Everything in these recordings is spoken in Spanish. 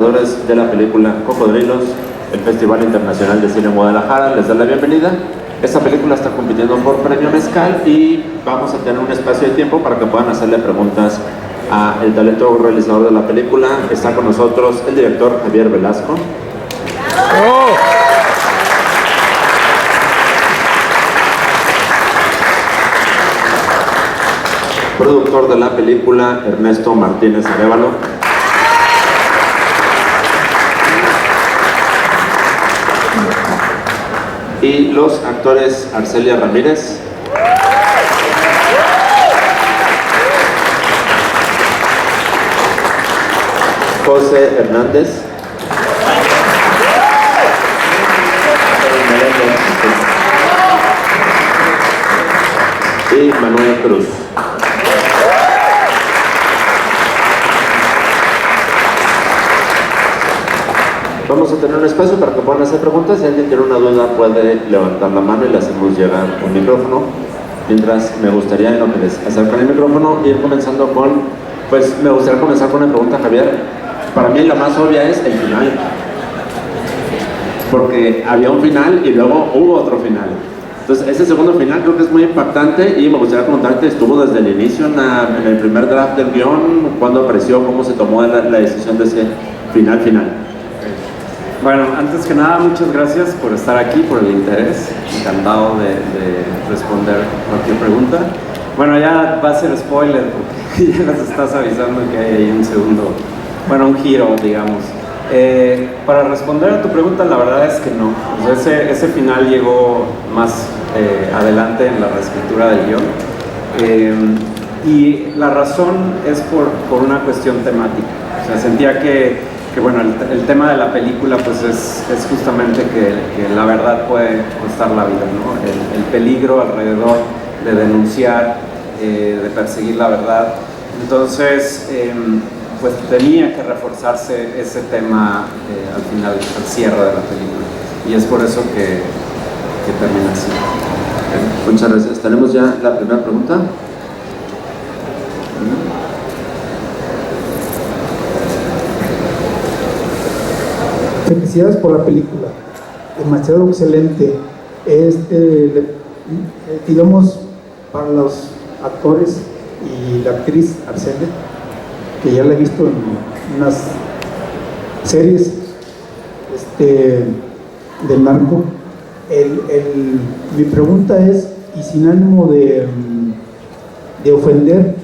De la película Cocodrilos, el Festival Internacional de Cine en Guadalajara les da la bienvenida. Esta película está compitiendo por Premio Mezcal y vamos a tener un espacio de tiempo para que puedan hacerle preguntas al talento realizador de la película. Está con nosotros el director Javier Velasco. ¡Oh! Productor de la película Ernesto Martínez Arévalo. Y los actores Arcelia Ramírez, José Hernández y Manuel Cruz. Vamos a tener un espacio para que puedan hacer preguntas. Si alguien tiene una duda puede levantar la mano y le hacemos llegar un micrófono. Mientras me gustaría, en lo que les acercan el micrófono, ir comenzando con, me gustaría comenzar con una pregunta, Javier. Para mí la más obvia es el final. Porque había un final y luego hubo otro final. Entonces ese segundo final creo que es muy impactante y me gustaría preguntarte, ¿estuvo desde el inicio en el primer draft del guión? ¿Cuándo apareció? ¿Cómo se tomó la decisión de ese final? Bueno, antes que nada, muchas gracias por estar aquí, por el interés. Encantado de responder cualquier pregunta. Bueno, ya va a ser spoiler porque ya les estás avisando que hay ahí un segundo, un giro, digamos. Para responder a tu pregunta, la verdad es que no. O sea, ese final llegó más adelante en la reescritura del guión. Y la razón es por una cuestión temática. O sea, sentía que el tema de la película pues es justamente que la verdad puede costar la vida, ¿no? El peligro alrededor de denunciar, de perseguir la verdad. Entonces, pues tenía que reforzarse ese tema al final, al cierre de la película. Y es por eso que termina así. Muchas gracias. Tenemos ya la primera pregunta. Felicidades por la película, demasiado excelente. Digamos, para los actores y la actriz Arcelia, que ya la he visto en unas series del narco, mi pregunta es, y sin ánimo de ofender,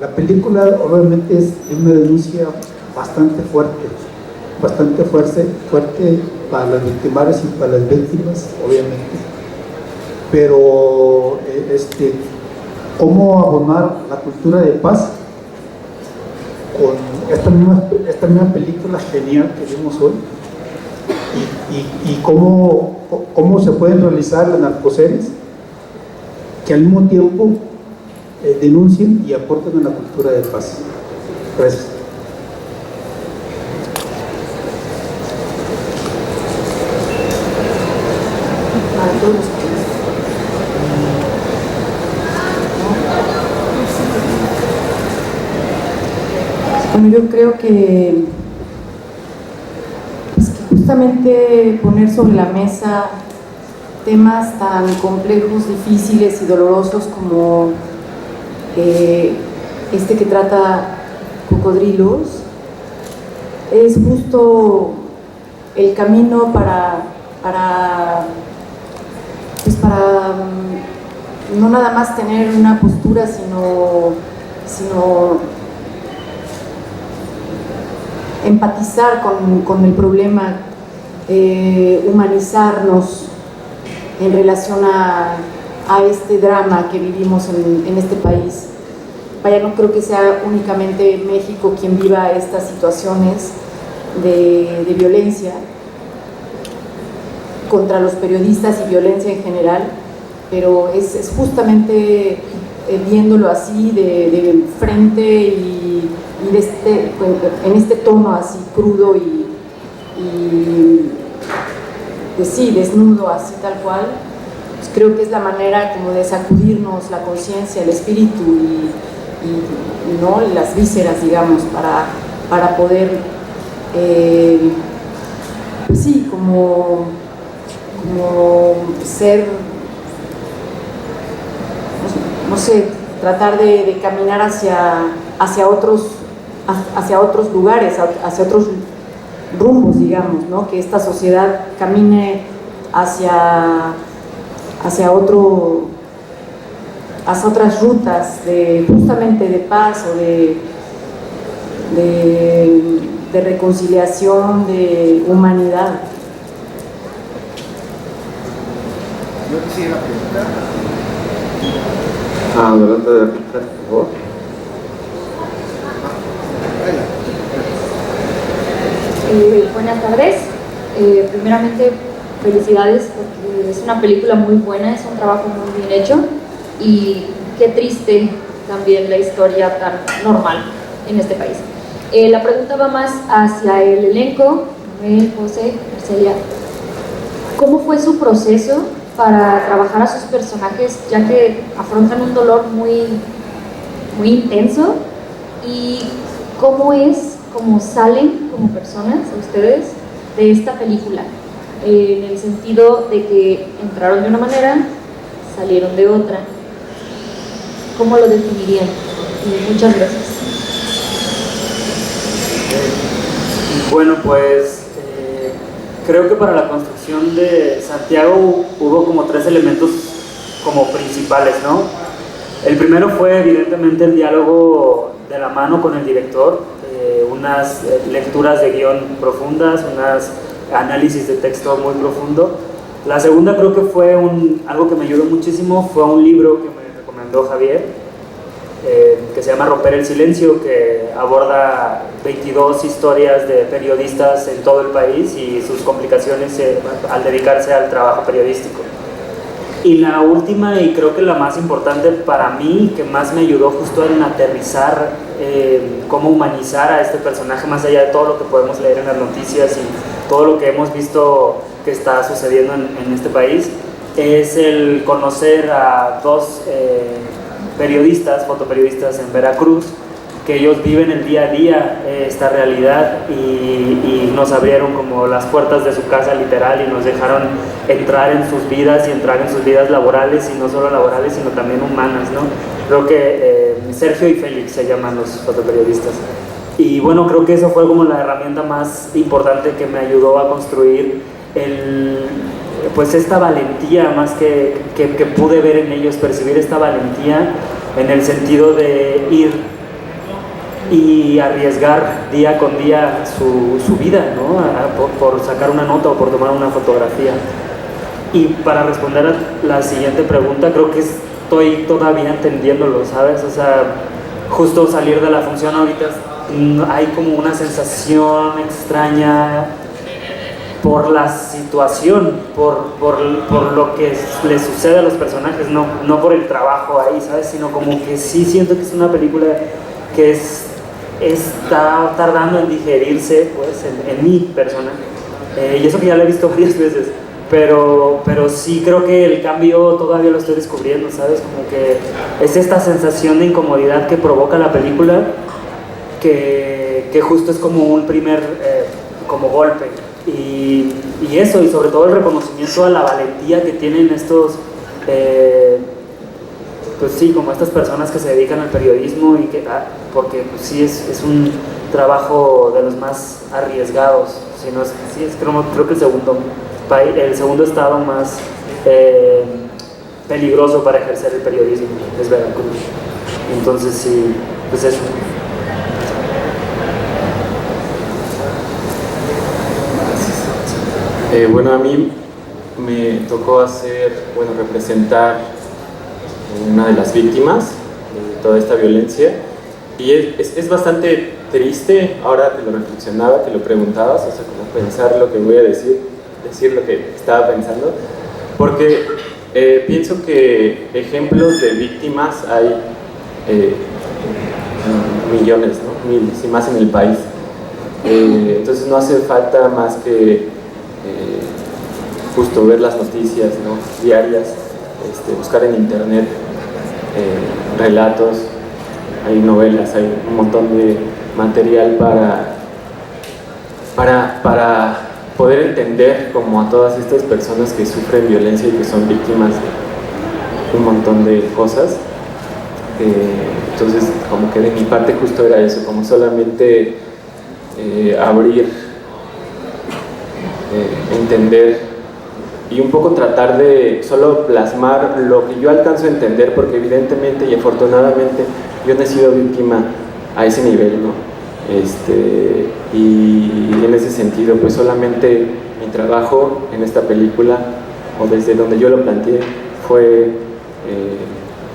la película obviamente es una denuncia bastante fuerte para las victimarias y para las víctimas, obviamente, pero cómo abonar la cultura de paz con esta misma película genial que vimos hoy y cómo se pueden realizar las narcoseries que al mismo tiempo denuncien y aporten a la cultura de paz. Gracias. Bueno, yo creo que justamente poner sobre la mesa temas tan complejos, difíciles y dolorosos como que trata Cocodrilos es justo el camino para no nada más tener una postura, sino empatizar con el problema, humanizarnos en relación a este drama que vivimos en este país. Vaya, no creo que sea únicamente México quien viva estas situaciones de violencia contra los periodistas y violencia en general, pero es justamente viéndolo así de frente y en este tono así crudo y desnudo, así tal cual, pues creo que es la manera como de sacudirnos la conciencia, el espíritu y ¿no? las vísceras, digamos, para poder pues sí, como ser, no sé, tratar de caminar hacia otros lugares, hacia otros rumbos, digamos, ¿no? Que esta sociedad camine hacia otras rutas justamente de paz o de reconciliación, de humanidad. Yo quisiera preguntar. Adelante, por favor. Buenas tardes. Primeramente, felicidades porque es una película muy buena, es un trabajo muy bien hecho y qué triste también la historia tan normal en este país. La pregunta va más hacia el elenco, Manuel, José, Marcelia. ¿Cómo fue su proceso para trabajar a sus personajes, ya que afrontan un dolor muy, muy intenso? ¿Y cómo salen como personas ustedes de esta película? En el sentido de que entraron de una manera, salieron de otra. ¿Cómo lo definirían? Y muchas gracias. Bueno, pues creo que para la construcción de Santiago hubo como 3 elementos como principales, ¿no? El primero fue evidentemente el diálogo de la mano con el director, unas lecturas de guión profundas, unas análisis de texto muy profundo. La segunda creo que fue algo que me ayudó muchísimo, fue un libro que me recomendó Javier, que se llama Romper el Silencio, que aborda 22 historias de periodistas en todo el país y sus complicaciones al dedicarse al trabajo periodístico. Y la última, y creo que la más importante para mí, que más me ayudó justo en aterrizar cómo humanizar a este personaje, más allá de todo lo que podemos leer en las noticias y todo lo que hemos visto que está sucediendo en este país, es el conocer a 2 periodistas, fotoperiodistas en Veracruz, que ellos viven el día a día esta realidad y nos abrieron como las puertas de su casa literal y nos dejaron entrar en sus vidas y entrar en sus vidas laborales, y no solo laborales sino también humanas, ¿no? Creo que Sergio y Félix se llaman los fotoperiodistas, y bueno, creo que eso fue como la herramienta más importante que me ayudó a construir pues esta valentía, más que pude ver en ellos, percibir esta valentía en el sentido de ir y arriesgar día con día su vida, ¿no? por sacar una nota o por tomar una fotografía. Y para responder a la siguiente pregunta, creo que estoy todavía entendiéndolo, ¿sabes? O sea, justo salir de la función ahorita hay como una sensación extraña por la situación, por lo que les sucede a los personajes, no por el trabajo ahí, ¿sabes? Sino como que sí siento que es una película que está tardando en digerirse, pues, en mi persona, y eso que ya la he visto varias veces, pero sí creo que el cambio todavía lo estoy descubriendo, ¿sabes? Como que es esta sensación de incomodidad que provoca la película, que justo es como un primer como golpe, y eso, y sobre todo el reconocimiento a la valentía que tienen estos pues sí, como estas personas que se dedican al periodismo, y porque pues sí es un trabajo de los más arriesgados, creo que el segundo estado más peligroso para ejercer el periodismo es Veracruz. Entonces sí, pues eso. Bueno, a mí me tocó representar una de las víctimas de toda esta violencia, y es bastante triste ahora que lo reflexionaba, que lo preguntabas, o sea, como pensar lo que voy a decir lo que estaba pensando, porque pienso que ejemplos de víctimas hay millones, ¿no? Miles y más en el país. Entonces no hace falta más que justo ver las noticias, ¿no? Diarias, buscar en internet relatos, hay novelas, hay un montón de material para poder entender como a todas estas personas que sufren violencia y que son víctimas de un montón de cosas. Entonces, como que de mi parte justo era eso, como solamente abrir, entender y un poco tratar de solo plasmar lo que yo alcanzo a entender, porque evidentemente y afortunadamente yo no he sido víctima a ese nivel, ¿no? Y en ese sentido, pues solamente mi trabajo en esta película, o desde donde yo lo planteé, fue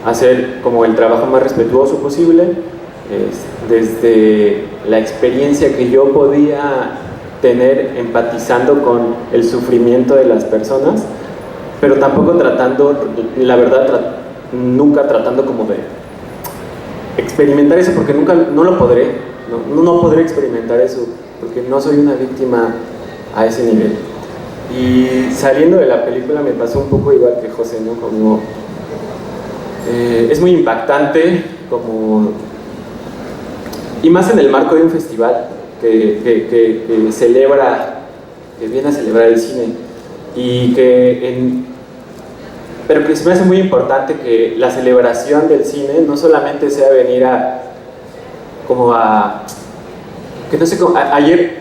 hacer como el trabajo más respetuoso posible, desde la experiencia que yo podía tener empatizando con el sufrimiento de las personas, pero tampoco tratando, la verdad, nunca tratando como de experimentar eso, porque nunca, no lo podré, no podré experimentar eso, porque no soy una víctima a ese nivel. Y saliendo de la película me pasó un poco igual que José, ¿no? Como es muy impactante, como, y más en el marco de un festival que celebra, que viene a celebrar el cine, y pero que se me hace muy importante que la celebración del cine no solamente sea venir que no sé cómo, ayer,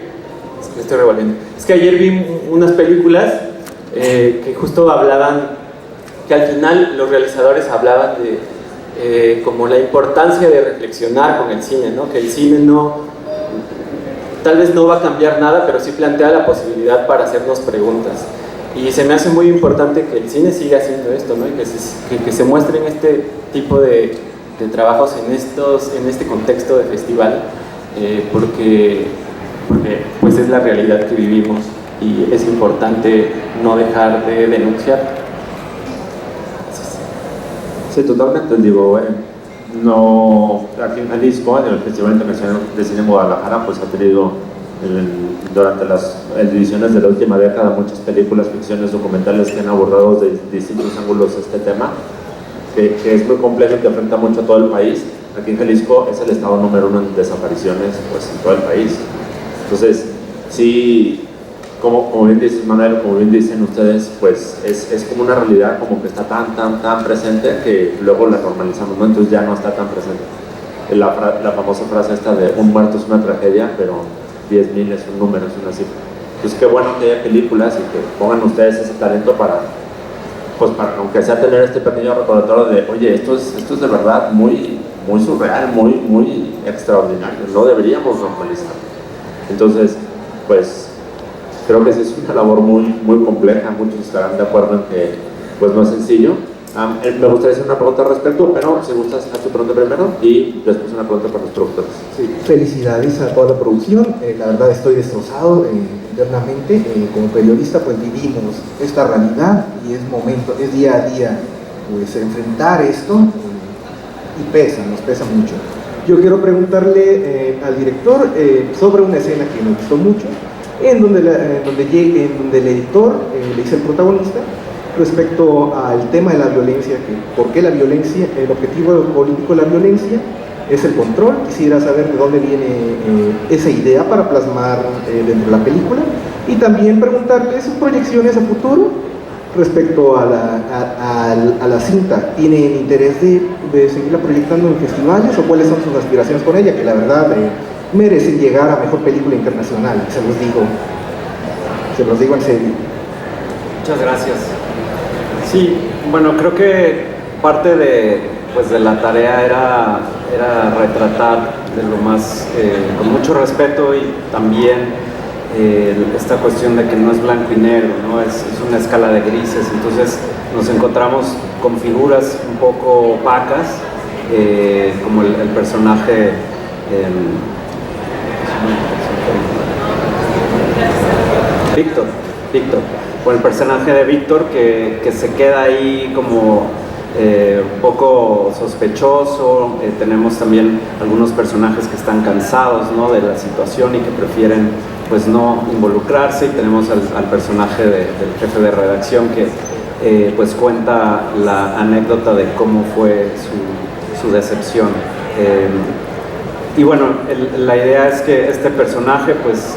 me estoy revolviendo, es que ayer vi unas películas que justo hablaban, que al final los realizadores hablaban de como la importancia de reflexionar con el cine, ¿no? Que el cine tal vez no va a cambiar nada, pero sí plantea la posibilidad para hacernos preguntas. Y se me hace muy importante que el cine siga haciendo esto, ¿no? Y que se muestren este tipo de trabajos en este contexto de festival, porque pues es la realidad que vivimos y es importante no dejar de denunciar. Sí, totalmente, digo, no, aquí en Jalisco, en el Festival Internacional de Cine en Guadalajara, pues ha tenido durante las ediciones de la última década muchas películas, ficciones, documentales que han abordado de distintos ángulos este tema, que es muy complejo y que afecta mucho a todo el país. Aquí en Jalisco es el estado número 1 en desapariciones, pues, en todo el país. Entonces, sí, como bien dice Manuel, como bien dicen ustedes, pues es como una realidad como que está tan presente que luego la normalizamos, ¿no? Entonces ya no está tan presente. La famosa frase esta de un muerto es una tragedia, pero 10,000 es un número, es una cifra. Entonces qué bueno que haya películas y que pongan ustedes ese talento para aunque sea tener este pequeño recordatorio de, oye, esto es de verdad muy surreal, muy extraordinario, no deberíamos normalizar. Entonces, pues creo que sí es una labor muy compleja, muchos estarán de acuerdo en que pues no es sencillo. Me gustaría hacer una pregunta al respecto, pero si gustas hacer tu pregunta primero y después una pregunta para los productores. Sí, felicidades a toda la producción, la verdad estoy destrozado internamente, como periodista pues vivimos esta realidad y es día a día pues enfrentar esto y nos pesa mucho. Yo quiero preguntarle al director sobre una escena que me gustó mucho, en donde el editor le dice al protagonista respecto al tema de la violencia, por qué la violencia, el objetivo político de la violencia es el control. Quisiera saber de dónde viene esa idea para plasmar dentro de la película, y también preguntarle sus proyecciones a futuro respecto a la cinta. ¿Tienen interés de seguirla proyectando en festivales o cuáles son sus aspiraciones con ella, que la verdad merecen llegar a mejor película internacional? Se los digo en serio. Muchas gracias. Sí, bueno, creo que parte de la tarea era retratar de lo más, con mucho respeto, y también esta cuestión de que no es blanco y negro, ¿no? Es una escala de grises. Entonces nos encontramos con figuras un poco opacas, como el personaje Víctor, o el personaje de Víctor que se queda ahí como un poco sospechoso. Tenemos también algunos personajes que están cansados, ¿no?, de la situación y que prefieren pues no involucrarse, y tenemos al personaje del jefe de redacción que pues cuenta la anécdota de cómo fue su decepción. Y bueno, la idea es que este personaje pues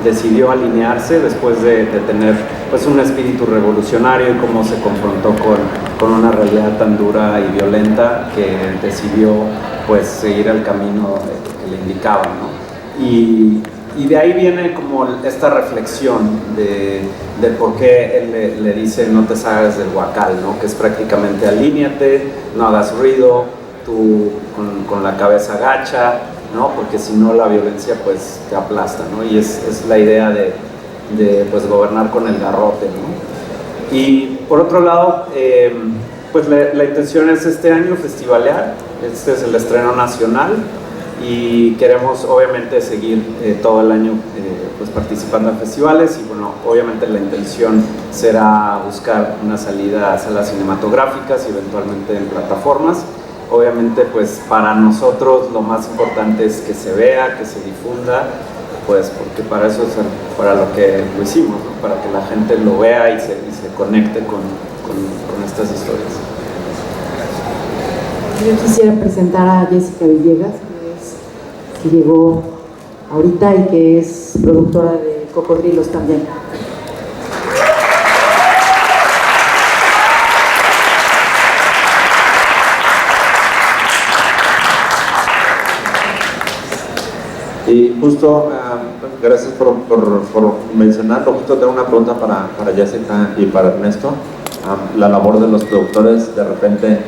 decidió alinearse después de tener pues un espíritu revolucionario y cómo se confrontó con una realidad tan dura y violenta que decidió pues seguir el camino que le indicaba, ¿no? Y de ahí viene como esta reflexión de por qué él le dice no te salgas del huacal, ¿no? Que es prácticamente alíñate, no hagas ruido, tú con la cabeza agacha, ¿no? Porque si no la violencia pues te aplasta, ¿no? Y es la idea de pues gobernar con el garrote, ¿no? Y por otro lado, pues la intención es este año festivalear, este es el estreno nacional y queremos obviamente seguir todo el año pues participando en festivales y bueno, obviamente la intención será buscar una salida a salas cinematográficas y eventualmente en plataformas. Obviamente pues para nosotros lo más importante es que se vea, que se difunda, pues porque para eso es para lo que lo hicimos, ¿no? Para que la gente lo vea y se conecte con estas historias. Yo quisiera presentar a Jessica Villegas, que llegó ahorita y que es productora de Cocodrilos también. Y justo, gracias por mencionarlo, justo tengo una pregunta para Jessica y para Ernesto. La labor de los productores, de repente,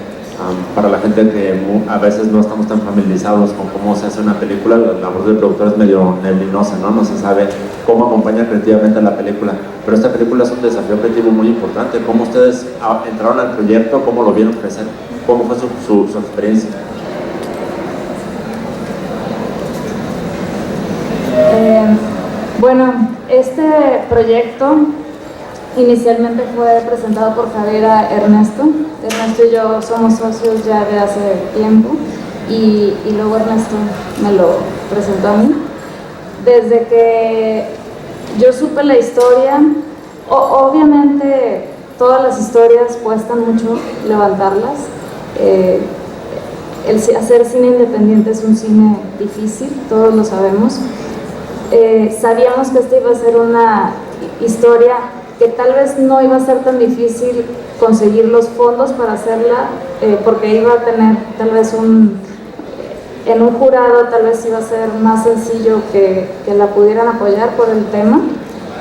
para la gente que a veces no estamos tan familiarizados con cómo se hace una película, la labor del productor es medio neblinosa, ¿no? No se sabe cómo acompaña creativamente a la película. Pero esta película es un desafío creativo muy importante. ¿Cómo ustedes entraron al proyecto? ¿Cómo lo vieron crecer? ¿Cómo fue su experiencia? Bueno, este proyecto inicialmente fue presentado por Javier a Ernesto. Ernesto y yo somos socios ya de hace tiempo y luego Ernesto me lo presentó a mí. Desde que yo supe la historia, obviamente todas las historias cuestan mucho levantarlas. Hacer cine independiente es un cine difícil, todos lo sabemos. Sabíamos que esta iba a ser una historia que tal vez no iba a ser tan difícil conseguir los fondos para hacerla, porque iba a tener tal vez en un jurado tal vez iba a ser más sencillo que la pudieran apoyar por el tema,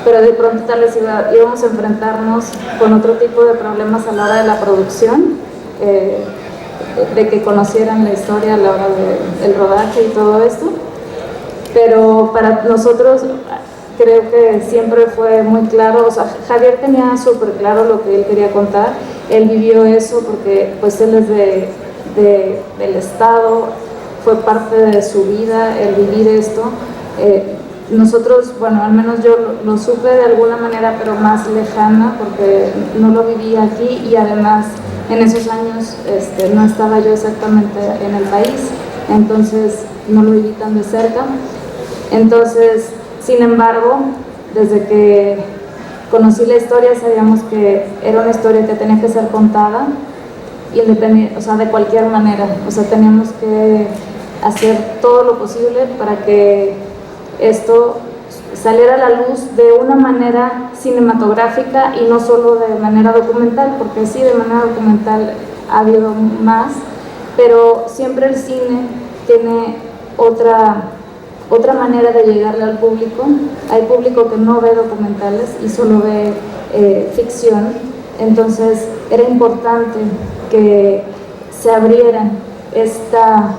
pero de pronto tal vez íbamos a enfrentarnos con otro tipo de problemas a la hora de la producción, de que conocieran la historia a la hora del rodaje y todo esto. Pero para nosotros creo que siempre fue muy claro, o sea, Javier tenía súper claro lo que él quería contar, él vivió eso porque pues él es del Estado, fue parte de su vida el vivir esto. Nosotros, bueno, al menos yo lo supe de alguna manera, pero más lejana, porque no lo viví aquí y además en esos años no estaba yo exactamente en el país, entonces no lo viví tan de cerca. Entonces, sin embargo, desde que conocí la historia sabíamos que era una historia que tenía que ser contada, independiente, o sea, de cualquier manera. O sea, teníamos que hacer todo lo posible para que esto saliera a la luz de una manera cinematográfica y no solo de manera documental, porque sí, de manera documental ha habido más, pero siempre el cine tiene otra manera de llegarle al público. Hay público que no ve documentales y solo ve ficción, entonces era importante que se abriera esta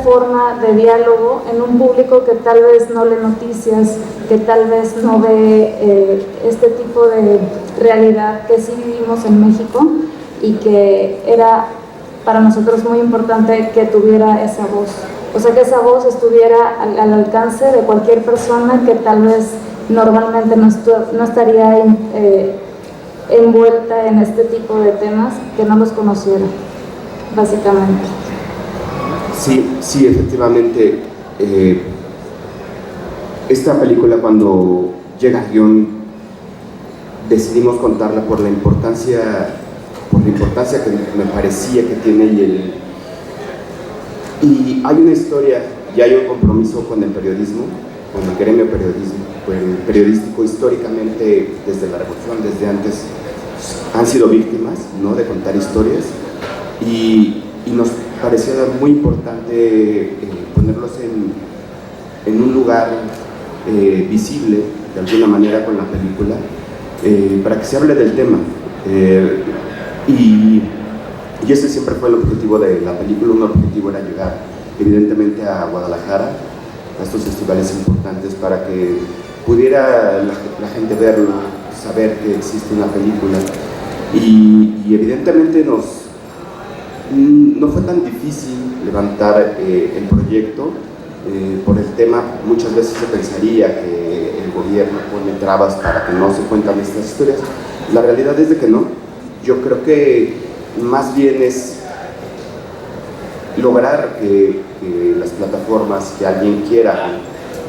forma de diálogo en un público que tal vez no lee noticias, que tal vez no ve este tipo de realidad que sí vivimos en México, y que era para nosotros muy importante que tuviera esa voz. O sea, que esa voz estuviera al alcance de cualquier persona que tal vez normalmente no estaría envuelta en este tipo de temas, que no los conociera, básicamente. Sí, efectivamente. Esta película, cuando llega a guión, decidimos contarla por la importancia que me parecía que tiene y Y hay una historia y hay un compromiso con el periodismo, con el gremio periodístico históricamente desde la Revolución, desde antes, han sido víctimas, ¿no?, de contar historias, y nos parecía muy importante ponerlos en un lugar visible de alguna manera con la película, para que se hable del tema. Y ese siempre fue el objetivo de la película. Un objetivo era llegar evidentemente a Guadalajara, a estos festivales importantes, para que pudiera la gente verlo, saber que existe una película. Y evidentemente no fue tan difícil levantar el proyecto. Por el tema, muchas veces se pensaría que el gobierno pone trabas para que no se cuentan estas historias. La realidad es de que no. Yo creo que más bien es lograr que las plataformas, que alguien quiera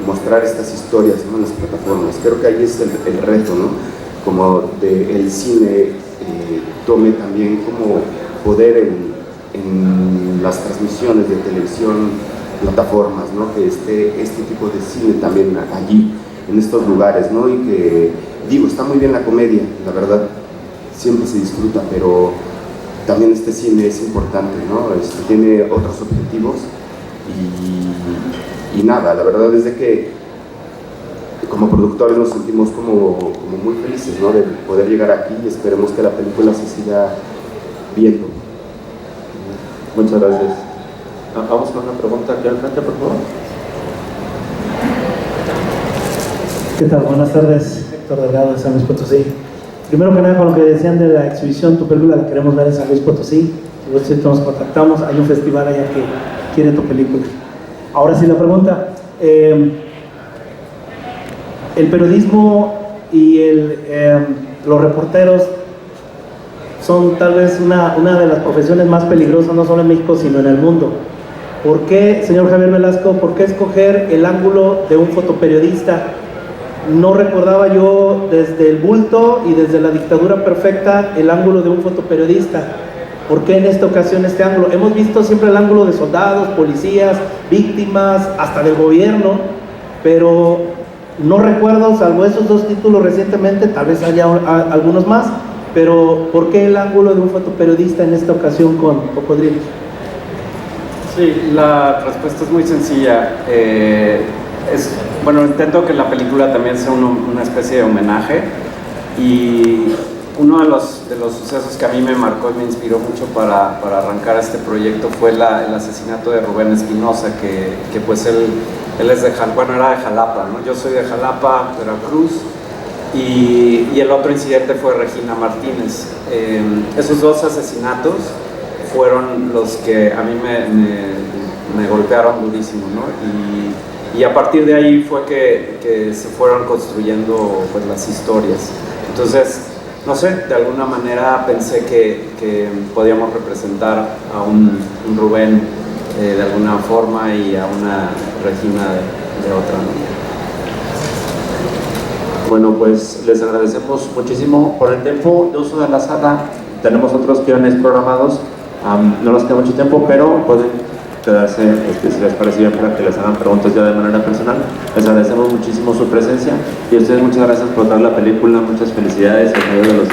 mostrar estas historias, ¿no?, en las plataformas. Creo que ahí es el reto, ¿no?, como el cine tome también como poder en las transmisiones de televisión, plataformas, ¿no?, que esté este tipo de cine también allí, en estos lugares, ¿no? Y que, digo, está muy bien la comedia, la verdad, siempre se disfruta, pero también este cine es importante, ¿no? Tiene otros objetivos y nada, la verdad es de que como productores nos sentimos como muy felices, ¿no?, de poder llegar aquí, y esperemos que la película se siga viendo. Muchas gracias. Vamos con una pregunta aquí al frente, por favor. ¿Qué tal? Buenas tardes, Héctor Delgado de San Luis Potosí. Primero que nada, con lo que decían de la exhibición, tu película la queremos ver en San Luis Potosí. Si nos contactamos, hay un festival allá que quiere tu película. Ahora sí la pregunta. El periodismo y los reporteros son tal vez una de las profesiones más peligrosas, no solo en México, sino en el mundo. ¿Por qué, señor Javier Velasco, por qué escoger el ángulo de un fotoperiodista? No recordaba yo desde el bulto y desde la dictadura perfecta el ángulo de un fotoperiodista. ¿Por qué en esta ocasión este ángulo? Hemos visto siempre el ángulo de soldados, policías, víctimas, hasta del gobierno, pero no recuerdo, salvo esos dos títulos recientemente, tal vez haya algunos más, pero ¿por qué el ángulo de un fotoperiodista en esta ocasión con Cocodrilo? Sí, la respuesta es muy sencilla. Bueno, intento que la película también sea una especie de homenaje, y uno de los sucesos que a mí me marcó y me inspiró mucho para arrancar este proyecto fue el asesinato de Rubén Espinosa, que pues él es de era de Jalapa, ¿no? Yo soy de Jalapa, Veracruz, y el otro incidente fue Regina Martínez. Esos dos asesinatos fueron los que a mí me golpearon durísimo, ¿no? Y a partir de ahí fue que se fueron construyendo pues las historias. Entonces, no sé, de alguna manera pensé que podíamos representar a un Rubén de alguna forma y a una Regina de otra manera. Bueno, pues les agradecemos muchísimo por el tiempo de uso de la sala. Tenemos otros guiones programados, no nos queda mucho tiempo, pero pueden quedarse, si les parece bien, para que les hagan preguntas ya de manera personal. Les agradecemos muchísimo su presencia, y a ustedes muchas gracias por dar la película. Muchas felicidades en medio de los